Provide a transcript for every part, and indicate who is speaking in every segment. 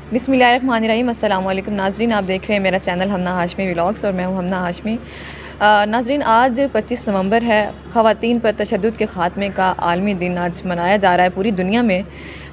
Speaker 1: बिस्मिल्लाहिर्रहमानिर्रहीम। अस्सलाम वालेकुम नाज़रीन, आप देख रहे हैं मेरा चैनल हमना हाशमी व्लॉग्स और मैं हूं हमना हाशमी। नाज़रीन, आज 25 नवंबर है। ख़वातीन पर तशद्दुद के ख़ात्मे का आलमी दिन आज मनाया जा रहा है पूरी दुनिया में।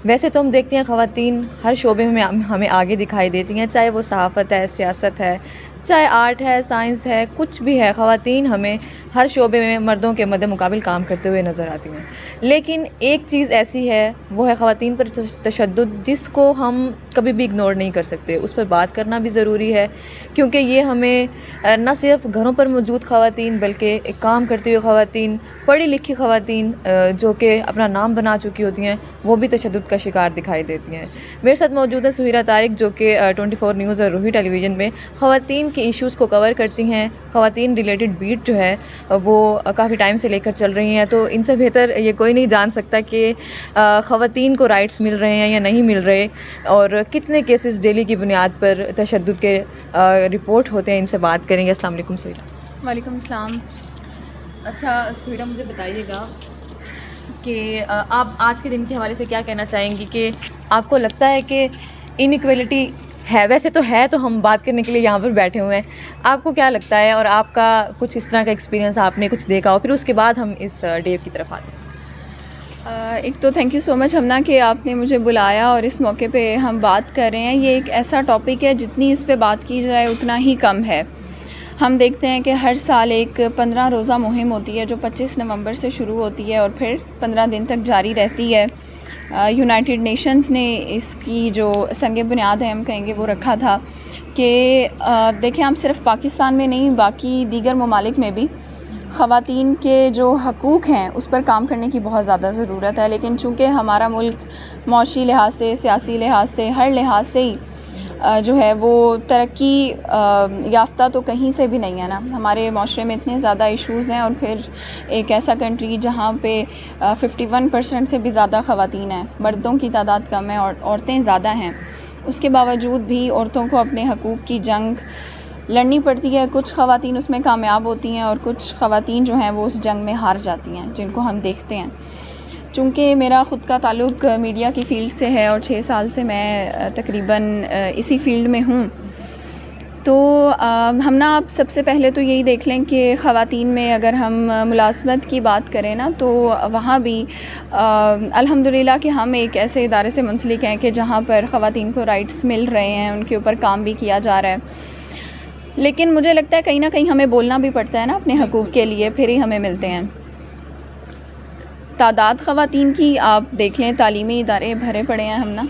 Speaker 1: वैसे तो हम देखते हैं ख़वातीन हर शोबे में हमें आगे दिखाई देती हैं, चाहे वो सहाफ़त है, सियासत है, चाहे आर्ट है, साइंस है, कुछ भी है। ख़वातीन हमें हर शोबे में मर्दों के मद्दे मुकाबिल काम करते हुए नज़र आती हैं। लेकिन एक चीज़ ऐसी है, वो है ख़वातीन पर तशद्दुद, जिसको हम कभी भी इग्नोर नहीं कर सकते। उस पर बात करना भी ज़रूरी है, क्योंकि ये हमें न सिर्फ घरों पर मौजूद ख़वातीन बल्कि काम करती हुई ख़वातीन, पढ़ी लिखी ख़वातीन जो कि अपना नाम बना चुकी होती हैं, वो भी तशद्दुद का शिकार दिखाई देती हैं। मेरे साथ मौजूद है सुहिरा तारिक, जो कि 24 न्यूज़ और रूही टेलीविज़न में ख़वातीन के इश्यूज़ को कवर करती हैं। ख़वातीन रिलेटेड बीट जो है वो काफ़ी टाइम से लेकर चल रही हैं, तो इनसे बेहतर ये कोई नहीं जान सकता कि ख़वातीन को राइट्स मिल रहे हैं या नहीं मिल रहे, और कितने केसेस डेली की बुनियाद पर तशद्दुद के रिपोर्ट होते हैं। इनसे बात करेंगे। अस्सलाम वालेकुम सुहिरा।
Speaker 2: वालेकुम सलाम।
Speaker 1: अच्छा सुहिरा, मुझे बताइएगा कि आप आज के दिन के हवाले से क्या कहना चाहेंगी कि आपको लगता है कि इनइक्वलिटी है? वैसे तो है, तो हम बात करने के लिए यहाँ पर बैठे हुए हैं। आपको क्या लगता है, और आपका कुछ इस तरह का एक्सपीरियंस आपने कुछ देखा हो, फिर उसके बाद हम इस डे की तरफ आते हैं।
Speaker 2: एक तो थैंक यू सो मच हमना कि आपने मुझे बुलाया और इस मौके पे हम बात कर रहे हैं। ये एक ऐसा टॉपिक है, जितनी इस पे बात की जाए उतना ही कम है। हम देखते हैं कि हर साल एक 15 रोज़ा मुहिम होती है, जो 25 नवंबर से शुरू होती है और फिर 15 दिन तक जारी रहती है। यूनाइटेड नेशंस ने इसकी जो संग बुनियाद है, हम कहेंगे, वो रखा था कि देखें, हम सिर्फ पाकिस्तान में नहीं, बाकी दीगर ममालिक में भी ख़वातीन के जो हकूक़ हैं उस पर काम करने की बहुत ज़्यादा ज़रूरत है। लेकिन चूँकि हमारा मुल्क मौशी लिहाज से, सियासी लिहाज से, हर लिहाज से ही जो है वो तरक्की याफ्ता तो कहीं से भी नहीं है ना। हमारे माशरे में इतने ज़्यादा इश्यूज़ हैं, और फिर एक ऐसा कंट्री जहाँ पे 51% से भी ज़्यादा ख़वातीन हैं, मर्दों की तादाद कम है और औरतें ज़्यादा हैं। उसके बावजूद भी औरतों को अपने हकूक़ की जंग लड़नी पड़ती है। कुछ ख़वातीन उसमें कामयाब होती हैं और कुछ ख़वातीन जो हैं वो उस जंग में हार जाती हैं, जिनको हम देखते हैं। चूँकि मेरा ख़ुद का ताल्लुक़ मीडिया की फ़ील्ड से है और 6 साल से मैं तकरीबन इसी फ़ील्ड में हूँ, तो हम ना आप सबसे पहले तो यही देख लें कि ख़वातीन में अगर हम मुलाज़मत की बात करें ना, तो वहाँ भी अल्हम्दुलिल्लाह कि हम एक ऐसे इदारे से मुंसलिक हैं कि जहाँ पर ख़वातीन को राइट्स मिल रहे हैं, उनके ऊपर काम भी किया जा रहा है। लेकिन मुझे लगता है कहीं ना कहीं हमें बोलना भी पड़ता है ना अपने हकूक़ के लिए, फिर ही हमें मिलते हैं। तादाद ख़वातीन की आप देख लें, तालीमी इदारे भरे पड़े हैं हम ना,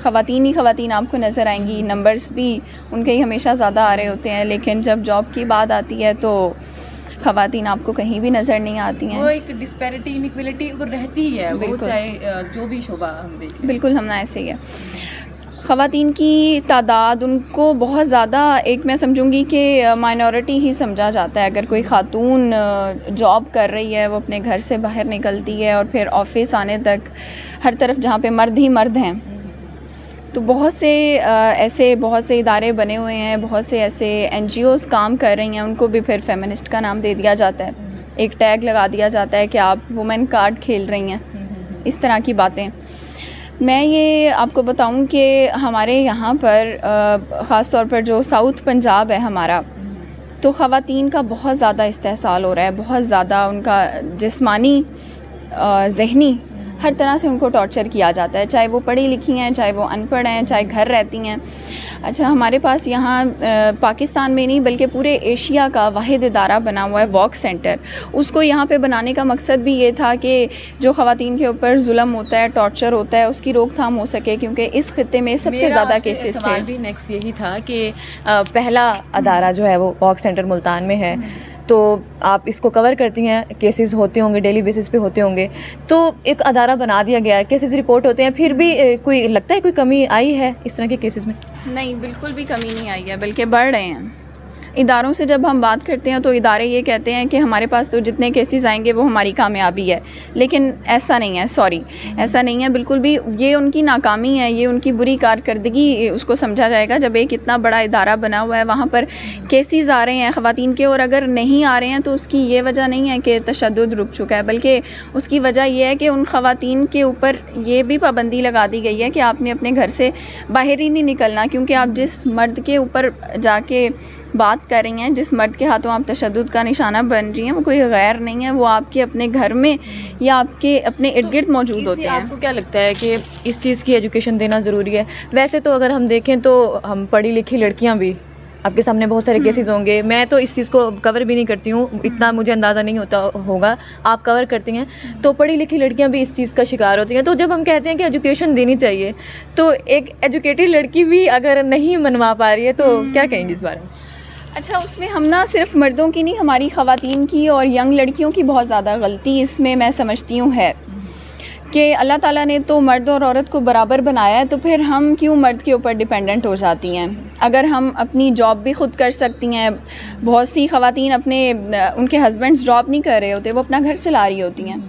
Speaker 2: ख़वातीन ही ख़वातीन आपको नज़र आएंगी। नंबर्स भी उनके ही हमेशा ज़्यादा आ रहे होते हैं, लेकिन जब जॉब की बात आती है तो ख़वातीन आपको कहीं भी नज़र नहीं आती हैं।
Speaker 1: वो एक डिस्पैरिटी, इनइक्वलिटी वो रहती है, वो चाहे जो भी शोबा हम देखें।
Speaker 2: बिल्कुल हम ना ऐसे ही है। ख़वातीन की तादाद, उनको बहुत ज़्यादा, एक मैं समझूंगी कि माइनॉरिटी ही समझा जाता है। अगर कोई ख़ातून जॉब कर रही है, वो अपने घर से बाहर निकलती है और फिर ऑफिस आने तक हर तरफ जहाँ पे मर्द ही मर्द हैं, तो बहुत से इदारे बने हुए हैं, बहुत से ऐसे NGOs काम कर रही हैं, उनको भी फिर फेमिनिस्ट का नाम दे दिया जाता है, एक टैग लगा दिया जाता है कि आप वुमेन कार्ड खेल रही हैं, इस तरह की बातें। मैं ये आपको बताऊं कि हमारे यहाँ पर ख़ास तौर पर जो साउथ पंजाब है हमारा, तो ख़वातीन का बहुत ज़्यादा इस्तेहसाल हो रहा है, बहुत ज़्यादा उनका जिस्मानी, ज़हनी, हर तरह से उनको टॉर्चर किया जाता है, चाहे वो पढ़ी लिखी हैं, चाहे वो अनपढ़ हैं, चाहे घर रहती हैं। अच्छा, हमारे पास यहाँ पाकिस्तान में नहीं बल्कि पूरे एशिया का वाहिद इदारा बना हुआ है वॉक सेंटर। उसको यहाँ पे बनाने का मकसद भी ये था कि जो ख़वातीन के ऊपर जुल्म होता है, टॉर्चर होता है, उसकी रोकथाम हो सके, क्योंकि इस खित्ते में सबसे ज़्यादा केसेस थे।
Speaker 1: भी नेक्स्ट यही था कि पहला अदारा जो है वो वॉक सेंटर मुल्तान में है, तो आप इसको कवर करती हैं, केसेस होते होंगे, डेली बेसिस पे होते होंगे, तो एक अदारा बना दिया गया है, केसेस रिपोर्ट होते हैं, फिर भी कोई लगता है कोई कमी आई है इस तरह के केसेस में?
Speaker 2: नहीं, बिल्कुल भी कमी नहीं आई है, बल्कि बढ़ रहे हैं। इदारों से जब हम बात करते हैं तो इदारे ये कहते हैं कि हमारे पास तो जितने केसेस आएंगे वो हमारी कामयाबी है, लेकिन ऐसा नहीं है, सॉरी ऐसा नहीं है बिल्कुल भी। ये उनकी नाकामी है, ये उनकी बुरी कारकर्दगी, उसको समझा जाएगा जब एक इतना बड़ा इदारा बना हुआ है, वहाँ पर केसेस आ रहे हैं ख़वातीन के, और अगर नहीं आ रहे हैं तो उसकी ये वजह नहीं है कि तशद्दुद रुक चुका है, बल्कि उसकी वजह यह है कि उन ख़वातीन के ऊपर ये भी पाबंदी लगा दी गई है कि आपने अपने घर से बाहर ही नहीं निकलना, क्योंकि आप जिस मर्द के ऊपर जाके बात कर रही हैं, जिस मर्द के हाथों आप तशद्दुद का निशाना बन रही हैं, वो कोई गैर नहीं है, वो आपके अपने घर में या आपके अपने इर्द गिर्द मौजूद होते हैं।
Speaker 1: आपको क्या लगता है कि इस चीज़ की एजुकेशन देना ज़रूरी है? वैसे तो अगर हम देखें तो हम पढ़ी लिखी लड़कियां भी, आपके सामने बहुत सारे केसेस होंगे, मैं तो इस चीज़ को कवर भी नहीं करती हूँ, इतना मुझे अंदाज़ा नहीं होता होगा, आप कवर करती हैं, तो पढ़ी लिखी लड़कियां भी इस चीज़ का शिकार होती हैं। तो जब हम कहते हैं कि एजुकेशन देनी चाहिए, तो एक एजुकेटेड लड़की भी अगर नहीं मनवा पा रही है तो क्या कहेंगी इस बारे में?
Speaker 2: अच्छा, उसमें हम ना सिर्फ मर्दों की नहीं, हमारी ख़वातीन की और यंग लड़कियों की बहुत ज़्यादा गलती इसमें मैं समझती हूँ है कि अल्लाह ताला ने तो मर्द और औरत को बराबर बनाया है, तो फिर हम क्यों मर्द के ऊपर डिपेंडेंट हो जाती हैं? अगर हम अपनी जॉब भी ख़ुद कर सकती हैं, बहुत सी ख़वातीन उनके हस्बैंड्स जॉब नहीं कर रहे होते, वो अपना घर चला रही होती हैं,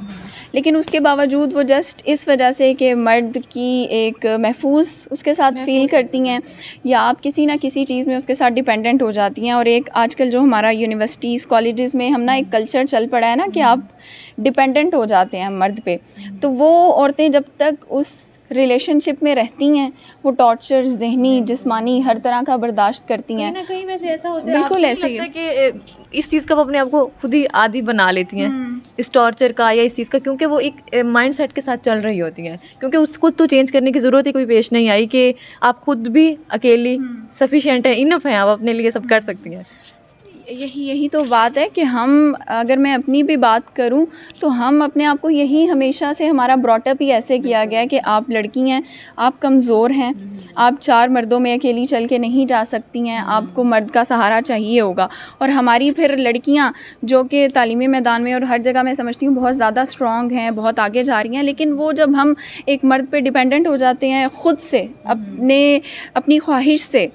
Speaker 2: लेकिन उसके बावजूद वो जस्ट इस वजह से कि मर्द की एक महफूज उसके साथ फ़ील करती हैं, या आप किसी ना किसी चीज़ में उसके साथ डिपेंडेंट हो जाती हैं। और एक आजकल जो हमारा यूनिवर्सिटीज़ कॉलेजेस में हम ना एक कल्चर चल पड़ा है ना कि आप डिपेंडेंट हो जाते हैं मर्द पे, तो वो औरतें जब तक उस रिलेशनशिप में रहती हैं वो टॉर्चर ज़हनी जिस्मानी हर तरह का बर्दाश्त करती हैं।
Speaker 1: कहीं ना कहीं वैसे ऐसा होता है,
Speaker 2: बिल्कुल ऐसे ही
Speaker 1: कि इस चीज़ का वो अपने आप को खुद ही आदी बना लेती हैं, इस टॉर्चर का या इस चीज़ का, क्योंकि वो एक माइंड सेट के साथ चल रही होती हैं, क्योंकि उसको तो चेंज करने की ज़रूरत ही कोई पेश नहीं आई कि आप खुद भी अकेली सफिशिएंट है, इनफ है, आप अपने लिए सब कर सकती हैं।
Speaker 2: यही तो बात है कि हम, अगर मैं अपनी भी बात करूं तो हम अपने आप को यही हमेशा से हमारा ब्रॉटअप ही ऐसे किया गया है कि आप लड़की हैं, आप कमज़ोर हैं, आप चार मर्दों में अकेली चल के नहीं जा सकती हैं, आपको मर्द का सहारा चाहिए होगा। और हमारी फिर लड़कियां जो कि तालीमी मैदान में और हर जगह मैं समझती हूँ बहुत ज़्यादा स्ट्रॉन्ग हैं, बहुत आगे जा रही हैं, लेकिन वो जब हम एक मर्द पे डिपेंडेंट हो जाते हैं ख़ुद से, अपनी ख्वाहिश से,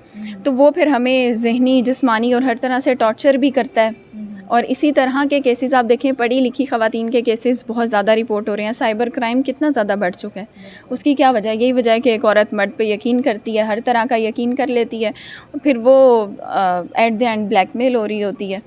Speaker 2: तो वो फिर हमें ज़हनी जिस्मानी और हर तरह से टॉर्चर भी करता है। और इसी तरह के केसेस आप देखें, पढ़ी लिखी ख़वातीन के केसेस बहुत ज़्यादा रिपोर्ट हो रहे हैं। साइबर क्राइम कितना ज़्यादा बढ़ चुका है, उसकी क्या वजह है? यही वजह है कि एक औरत मर्द पे यकीन करती है, हर तरह का यकीन कर लेती है, और फिर वो एट द एंड ब्लैकमेल हो रही होती है।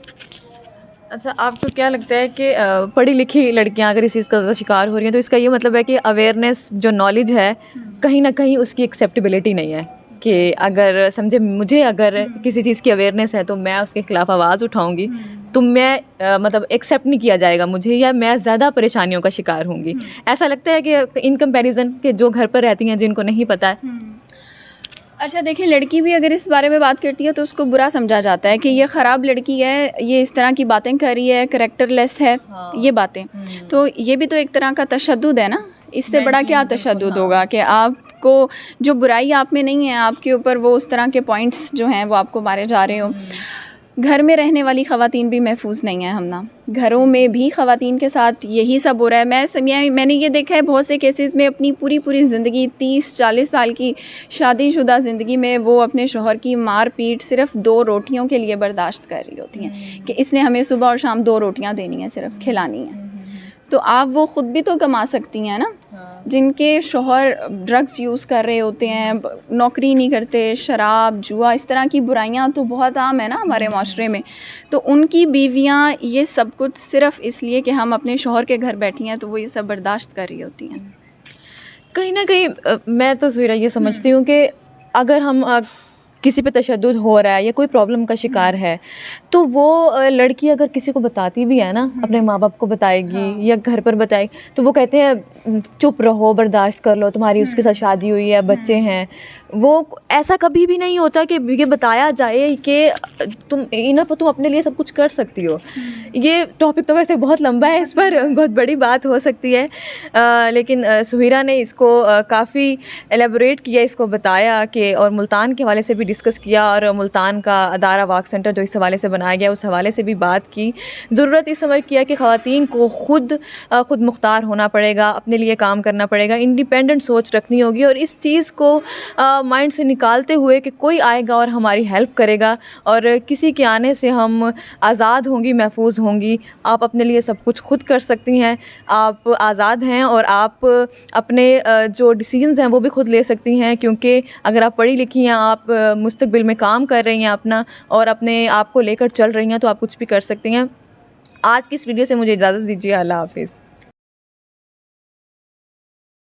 Speaker 1: अच्छा, आपको क्या लगता है कि पढ़ी लिखी लड़कियां अगर इस चीज़ का ज़्यादा शिकार हो रही हैं, तो इसका ये मतलब है कि अवेयरनेस जो नॉलेज है कहीं ना कहीं उसकी एक्सेप्टेबिलिटी नहीं है, कि अगर समझे मुझे अगर किसी चीज़ की अवेयरनेस है तो मैं उसके ख़िलाफ़ आवाज़ उठाऊंगी तो मैं मतलब एक्सेप्ट नहीं किया जाएगा मुझे, या मैं ज़्यादा परेशानियों का शिकार होंगी। ऐसा लगता है कि इन कंपैरिजन के जो घर पर रहती हैं, जिनको नहीं पता है।
Speaker 2: अच्छा देखिए, लड़की भी अगर इस बारे में बात करती है तो उसको बुरा समझा जाता है कि ये ख़राब लड़की है, ये इस तरह की बातें कर रही है, करैक्टरलेस है, ये बातें। तो ये भी तो एक तरह का तशद्दुद है ना, इससे बड़ा क्या तशद्दुद होगा कि आपको जो बुराई आप में नहीं है, आपके ऊपर वो उस तरह के पॉइंट्स जो हैं वो आपको मारे जा रहे हो। घर में रहने वाली ख़वातीन भी महफूज नहीं है, हम ना घरों में भी ख़वातीन के साथ यही सब हो रहा है। मैंने ये देखा है बहुत से केसेस में, अपनी पूरी ज़िंदगी 30-40 साल की शादीशुदा ज़िंदगी में वो अपने शोहर की मार पीट सिर्फ़ 2 रोटियों के लिए बर्दाश्त कर रही होती हैं कि इसने हमें सुबह और शाम 2 रोटियां देनी है, सिर्फ खिलानी है। तो आप वो ख़ुद भी तो कमा सकती हैं ना, जिनके शोहर ड्रग्स यूज़ कर रहे होते हैं, नौकरी नहीं करते, शराब जुआ इस तरह की बुराइयां तो बहुत आम है ना हमारे माशरे में। तो उनकी बीवियां ये सब कुछ सिर्फ़ इसलिए कि हम अपने शोहर के घर बैठी हैं तो वो ये सब बर्दाश्त कर रही होती हैं।
Speaker 1: कहीं ना कहीं मैं तो सुहेरा ये समझती हूँ कि अगर हम किसी पे तशद्दुद हो रहा है या कोई प्रॉब्लम का शिकार है, तो वो लड़की अगर किसी को बताती भी है ना, अपने माँ बाप को बताएगी या घर पर बताएगी, तो वो कहते हैं चुप रहो, बर्दाश्त कर लो, तुम्हारी उसके साथ शादी हुई है, बच्चे हैं। वो ऐसा कभी भी नहीं होता कि ये बताया जाए कि तुम इनफ, तुम अपने लिए सब कुछ कर सकती हो। ये टॉपिक तो वैसे बहुत लंबा है, इस पर बहुत बड़ी बात हो सकती है, लेकिन सुहेरा ने इसको काफ़ी एलेबोरेट किया, इसको बताया कि और मुल्तान के हवाले से भी डिस्कस किया और मुल्तान का अदारा वाक सेंटर जो इस हवाले से बनाया गया उस हवाले से भी बात की। ज़रूरत इस समझ किया कि ख़वातीन को खुद मुख्तार होना पड़ेगा, अपने लिए काम करना पड़ेगा, इंडिपेंडेंट सोच रखनी होगी और इस चीज़ को माइंड से निकालते हुए कि कोई आएगा और हमारी हेल्प करेगा और किसी के आने से हम आज़ाद होंगी, महफूज होंगी। आप अपने लिए सब कुछ खुद कर सकती हैं, आप आज़ाद हैं और आप अपने जो डिसीजंस हैं वो भी खुद ले सकती हैं, क्योंकि अगर आप पढ़ी लिखी हैं, आप मुस्तकबिल में काम कर रही हैं अपना और अपने आप को लेकर चल रही हैं तो आप कुछ भी कर सकती हैं। आज की इस वीडियो से मुझे इजाज़त दीजिए। अल्लाह हाफ़िज़।